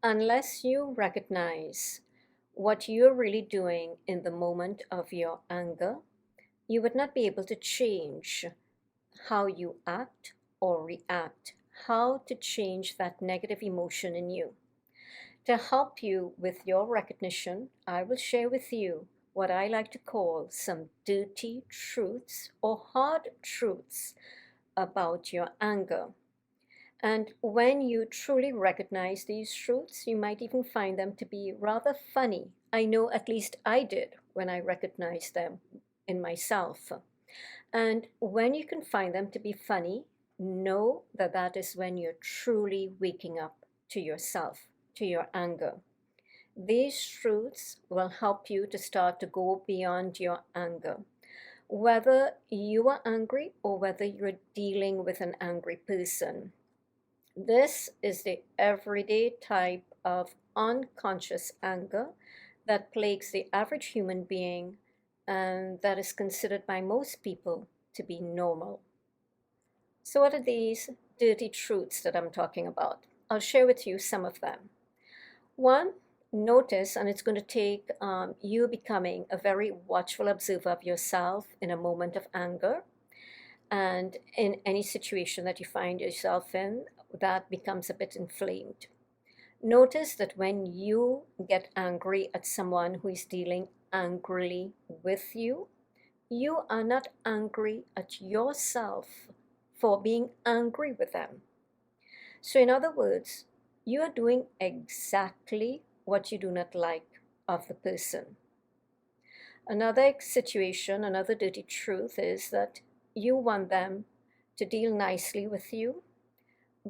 Unless you recognize what you're really doing in the moment of your anger, you would not be able to change how you act or react, how to change that negative emotion in you. To help you with your recognition, I will share with you what I like to call some dirty truths or hard truths about your anger. And when you truly recognize these truths, you might even find them to be rather funny. I know at least I did when I recognized them in myself. And when you can find them to be funny, know that that is when you're truly waking up to yourself, to your anger. These truths will help you to start to go beyond your anger. Whether you are angry or whether you're dealing with an angry person, this is the everyday type of unconscious anger that plagues the average human being and that is considered by most people to be normal. So, what are these dirty truths that I'm talking about? I'll share with you some of them. One, notice, and it's going to take you becoming a very watchful observer of yourself in a moment of anger and in any situation that you find yourself in that becomes a bit inflamed. Notice that when you get angry at someone who is dealing angrily with you, you are not angry at yourself for being angry with them. So, in other words, you are doing exactly what you do not like of the person. Another situation, another dirty truth is that you want them to deal nicely with you,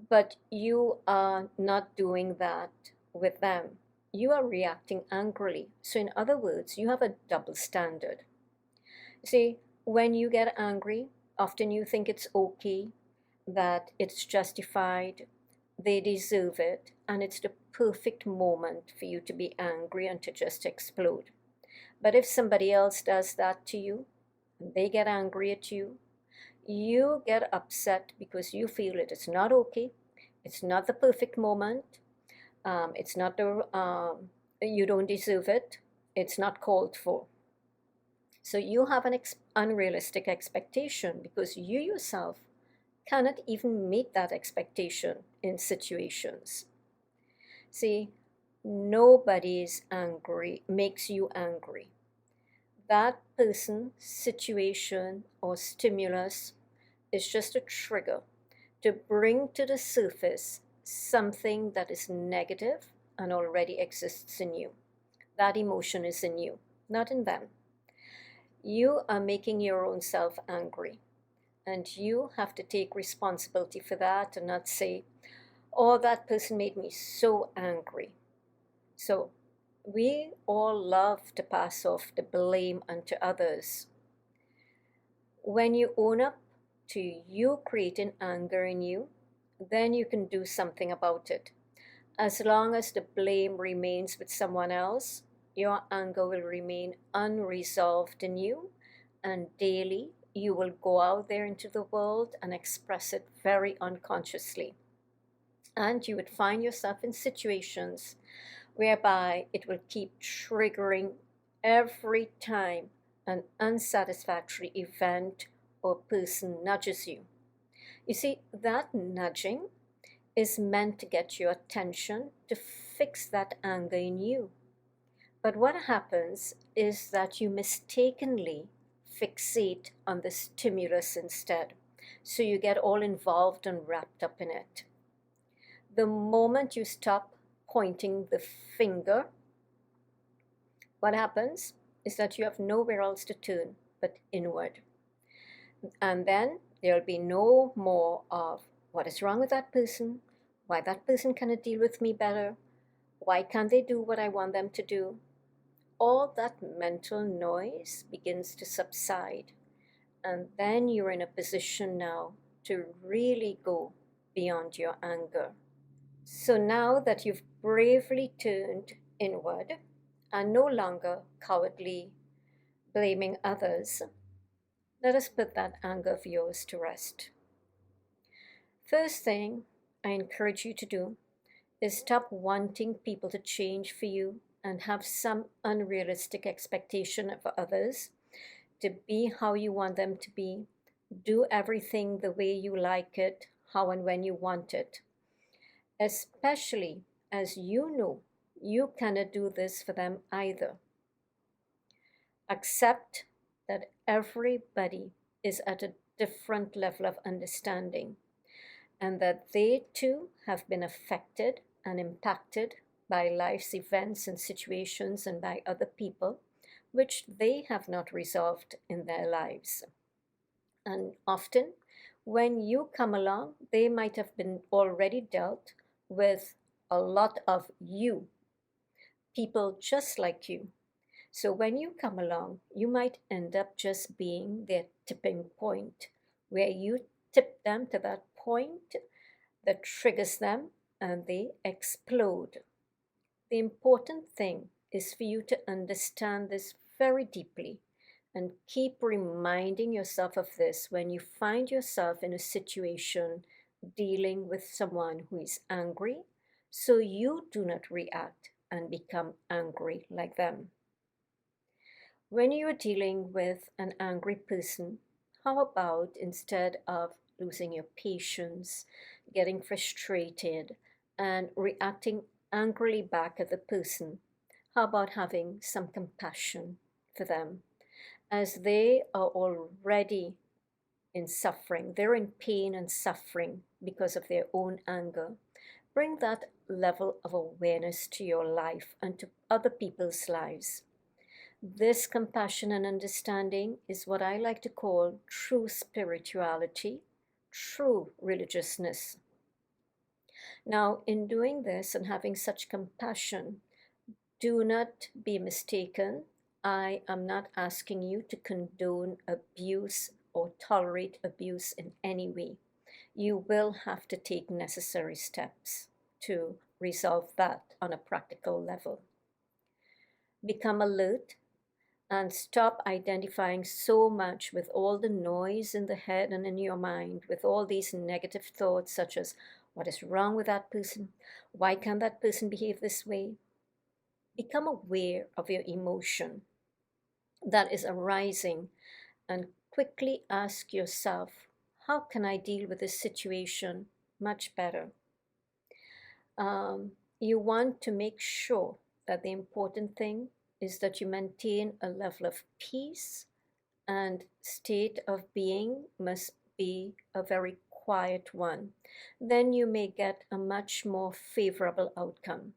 but you are not doing that with them. You are reacting angrily. So, in other words, you have a double standard. See, when you get angry, often you think it's okay, that it's justified, they deserve it, and it's the perfect moment for you to be angry and to just explode. But if somebody else does that to you, they get angry at you, you get upset because you feel it is not okay, it's not the perfect moment, it's not you don't deserve it, it's not called for. So you have an unrealistic expectation because you yourself cannot even meet that expectation in situations. See, nobody is angry, makes you angry. That person, situation, or stimulus is just a trigger to bring to the surface something that is negative and already exists in you. That emotion is in you, not in them. You are making your own self angry, and you have to take responsibility for that and not say, oh, that person made me so angry. So, we all love to pass off the blame onto others. When you own up to you creating anger in you, then you can do something about it. As long as the blame remains with someone else, your anger will remain unresolved in you, and daily you will go out there into the world and express it very unconsciously. And you would find yourself in situations whereby it will keep triggering every time an unsatisfactory event or person nudges you. You see, that nudging is meant to get your attention to fix that anger in you. But what happens is that you mistakenly fixate on the stimulus instead. So you get all involved and wrapped up in it. The moment you stop pointing the finger, what happens is that you have nowhere else to turn but inward. And then there'll be no more of what is wrong with that person, why that person cannot deal with me better, why can't they do what I want them to do. All that mental noise begins to subside, and then you're in a position now to really go beyond your anger. So now that you've bravely turned inward and no longer cowardly blaming others, let us put that anger of yours to rest. First thing I encourage you to do is stop wanting people to change for you and have some unrealistic expectation of others to be how you want them to be. Do everything the way you like it, how and when you want it. Especially as you know you cannot do this for them either. Accept that everybody is at a different level of understanding and that they too have been affected and impacted by life's events and situations and by other people which they have not resolved in their lives. And often, when you come along, they might have been already dealt with a lot of you, people just like you. So when you come along, you might end up just being their tipping point, where you tip them to that point that triggers them and they explode. The important thing is for you to understand this very deeply and keep reminding yourself of this when you find yourself in a situation dealing with someone who is angry, so you do not react and become angry like them. When you are dealing with an angry person, how about instead of losing your patience, getting frustrated, and reacting angrily back at the person, how about having some compassion for them as they are already in suffering, they're in pain and suffering because of their own anger. Bring that level of awareness to your life and to other people's lives. This compassion and understanding is what I like to call true spirituality, true religiousness. Now, in doing this and having such compassion, do not be mistaken. I am not asking you to condone abuse or tolerate abuse in any way. You will have to take necessary steps to resolve that on a practical level. Become alert and stop identifying so much with all the noise in the head and in your mind, with all these negative thoughts, such as, what is wrong with that person? Why can't that person behave this way? Become aware of your emotion that is arising and quickly ask yourself, how can I deal with this situation much better? You want to make sure that the important thing is that you maintain a level of peace, and state of being must be a very quiet one. Then you may get a much more favorable outcome.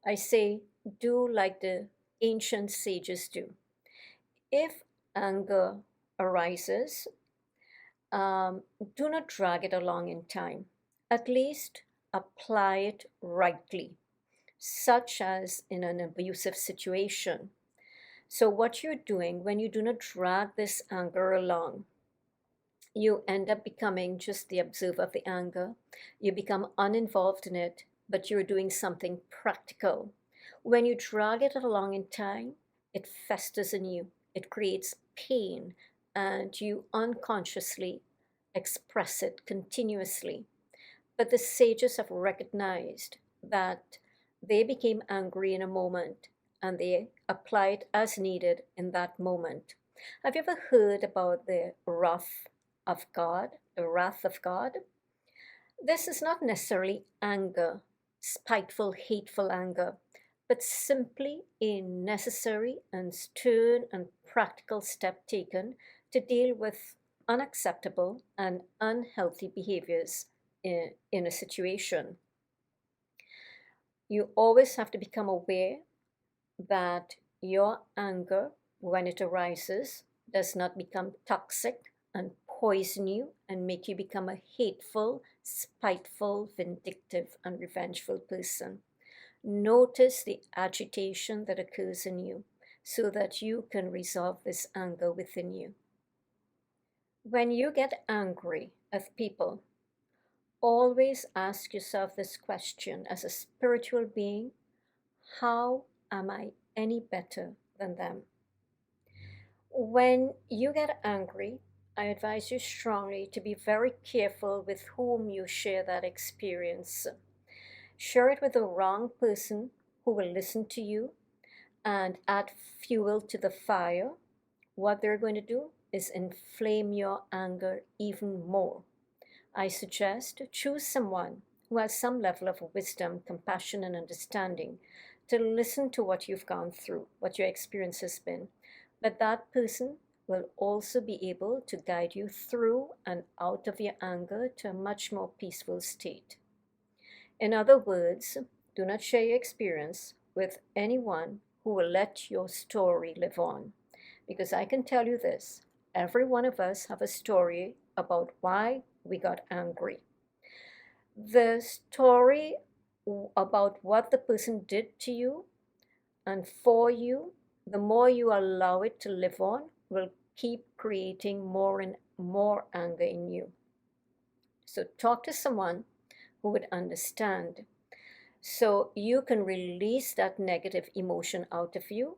I say, do like the ancient sages do. If anger arises, do not drag it along in time. At least apply it rightly, such as in an abusive situation. So, what you're doing when you do not drag this anger along, you end up becoming just the observer of the anger. You become uninvolved in it, but you're doing something practical. When you drag it along in time, it festers in you, it creates pain, and you unconsciously express it continuously. But the sages have recognized that they became angry in a moment and they applied as needed in that moment. Have you ever heard about the wrath of God? The wrath of God? This is not necessarily anger, spiteful, hateful anger, but simply a necessary and stern and practical step taken to deal with unacceptable and unhealthy behaviors in a situation. You always have to become aware that your anger, when it arises, does not become toxic and poison you and make you become a hateful, spiteful, vindictive, and revengeful person. Notice the agitation that occurs in you so that you can resolve this anger within you. When you get angry at people, always ask yourself this question as a spiritual being: how am I any better than them? When you get angry, I advise you strongly to be very careful with whom you share that experience. Share it with the wrong person who will listen to you and add fuel to the fire. What they're going to do is inflame your anger even more. I suggest choose someone who has some level of wisdom, compassion, and understanding to listen to what you've gone through, what your experience has been. But that person will also be able to guide you through and out of your anger to a much more peaceful state. In other words, do not share your experience with anyone who will let your story live on. Because I can tell you this, every one of us have a story about why we got angry. The story about what the person did to you and for you, the more you allow it to live on, will keep creating more and more anger in you. So talk to someone who would understand so you can release that negative emotion out of you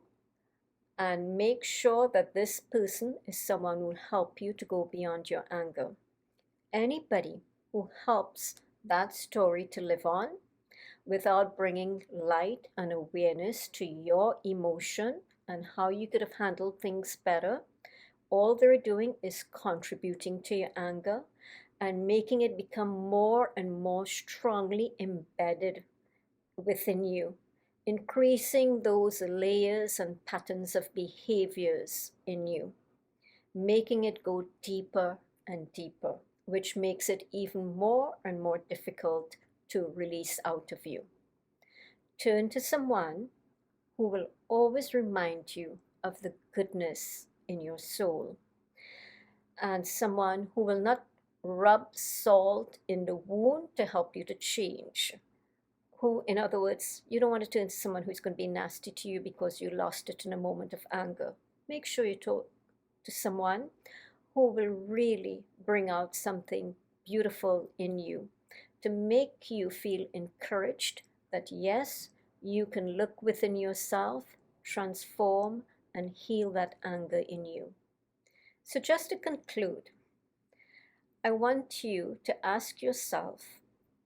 and make sure that this person is someone who will help you to go beyond your anger. Anybody who helps that story to live on without bringing light and awareness to your emotion and how you could have handled things better, all they're doing is contributing to your anger and making it become more and more strongly embedded within you, increasing those layers and patterns of behaviors in you, making it go deeper and deeper, which makes it even more and more difficult to release out of you. Turn to someone who will always remind you of the goodness in your soul, and someone who will not rub salt in the wound to help you to change. Who, in other words, you don't want to turn to someone who's going to be nasty to you because you lost it in a moment of anger. Make sure you talk to someone who will really bring out something beautiful in you to make you feel encouraged that yes, you can look within yourself, transform, and heal that anger in you. So, just to conclude, I want you to ask yourself,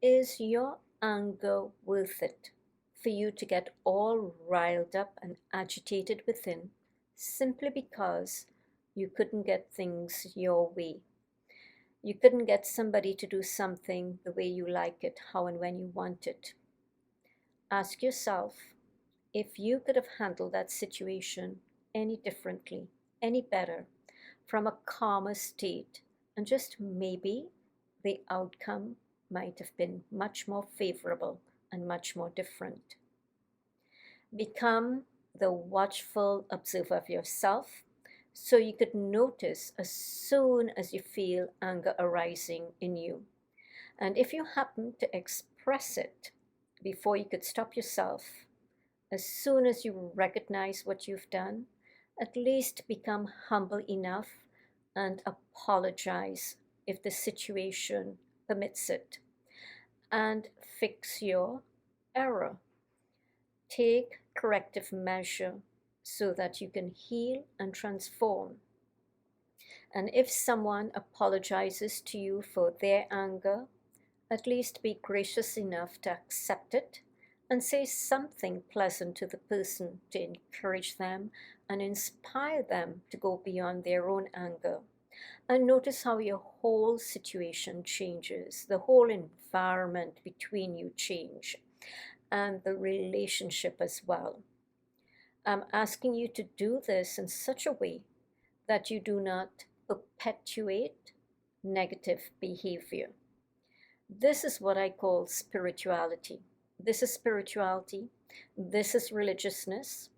is your anger worth it for you to get all riled up and agitated within simply because you couldn't get things your way? You couldn't get somebody to do something the way you like it, how and when you want it. Ask yourself if you could have handled that situation any differently, any better, from a calmer state, and just maybe the outcome might have been much more favorable and much more different. Become the watchful observer of yourself so you could notice as soon as you feel anger arising in you. And if you happen to express it before you could stop yourself, as soon as you recognize what you've done, at least become humble enough and apologize if the situation permits it, and fix your error. Take corrective measure so that you can heal and transform. And if someone apologizes to you for their anger, at least be gracious enough to accept it and say something pleasant to the person to encourage them and inspire them to go beyond their own anger. And notice how your whole situation changes, the whole environment between you change, and the relationship as well. I'm asking you to do this in such a way that you do not perpetuate negative behavior. This is what I call spirituality. This is spirituality. This is religiousness.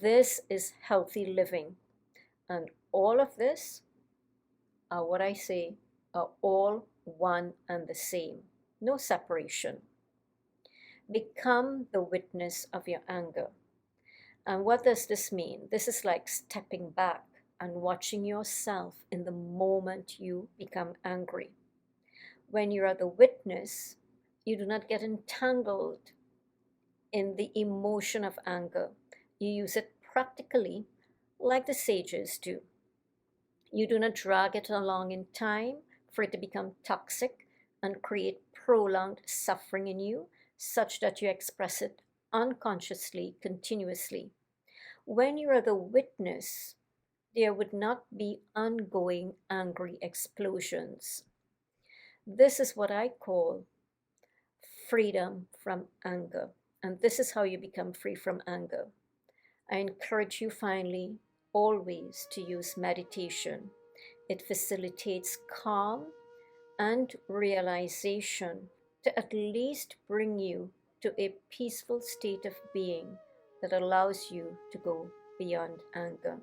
This is healthy living. And all of this are what I say are all one and the same. No separation. Become the witness of your anger. And what does this mean? This is like stepping back and watching yourself in the moment you become angry. When you are the witness, you do not get entangled in the emotion of anger. You use it practically like the sages do. You do not drag it along in time for it to become toxic and create prolonged suffering in you, such that you express it unconsciously, continuously. When you are the witness, there would not be ongoing angry explosions. This is what I call freedom from anger. And this is how you become free from anger. I encourage you finally always to use meditation. It facilitates calm and realization to at least bring you to a peaceful state of being that allows you to go beyond anger.